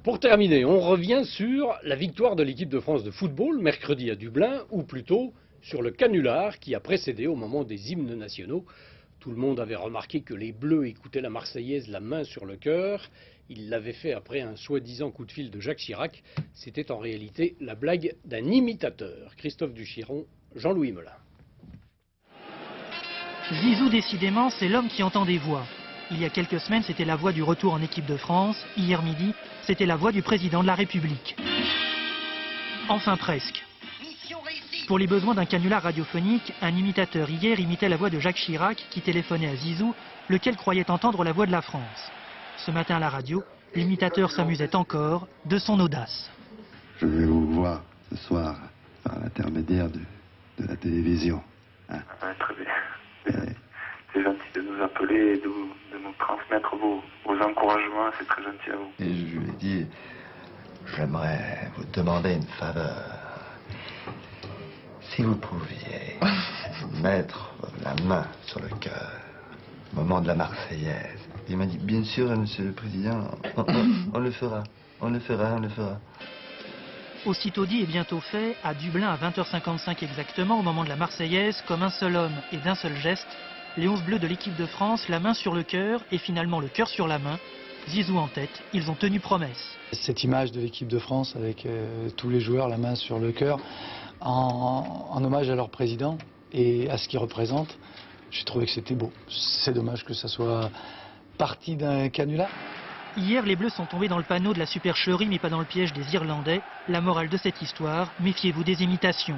Pour terminer, on revient sur la victoire de l'équipe de France de football mercredi à Dublin, ou plutôt sur le canular qui a précédé au moment des hymnes nationaux. Tout le monde avait remarqué que les Bleus écoutaient la Marseillaise la main sur le cœur. Ils l'avaient fait après un soi-disant coup de fil de Jacques Chirac. C'était en réalité la blague d'un imitateur. Christophe Duchiron, Jean-Louis Melin. Zizou, décidément, c'est l'homme qui entend des voix. Il y a quelques semaines, c'était la voix du retour en équipe de France. Hier midi, c'était la voix du président de la République. Enfin presque. Pour les besoins d'un canular radiophonique, un imitateur hier imitait la voix de Jacques Chirac qui téléphonait à Zizou, lequel croyait entendre la voix de la France. Ce matin à la radio, l'imitateur s'amusait encore de son audace. Je vais vous voir ce soir par l'intermédiaire de la télévision. Hein? Très bien. C'est gentil de nous appeler et de nous transmettre vos encouragements, c'est très gentil à vous. Et je lui ai dit, j'aimerais vous demander une faveur. Si vous pouviez mettre la main sur le cœur au moment de la Marseillaise. Il m'a dit, bien sûr, monsieur le président, on le fera, on le fera, on le fera. Aussitôt dit et bientôt fait, à Dublin à 20h55 exactement, au moment de la Marseillaise, comme un seul homme et d'un seul geste, les 11 bleus de l'équipe de France, la main sur le cœur et finalement le cœur sur la main. Zizou en tête, ils ont tenu promesse. Cette image de l'équipe de France avec tous les joueurs, la main sur le cœur, en hommage à leur président et à ce qu'il représente, j'ai trouvé que c'était beau. C'est dommage que ça soit parti d'un canular. Hier, les Bleus sont tombés dans le panneau de la supercherie, mais pas dans le piège des Irlandais. La morale de cette histoire, méfiez-vous des imitations.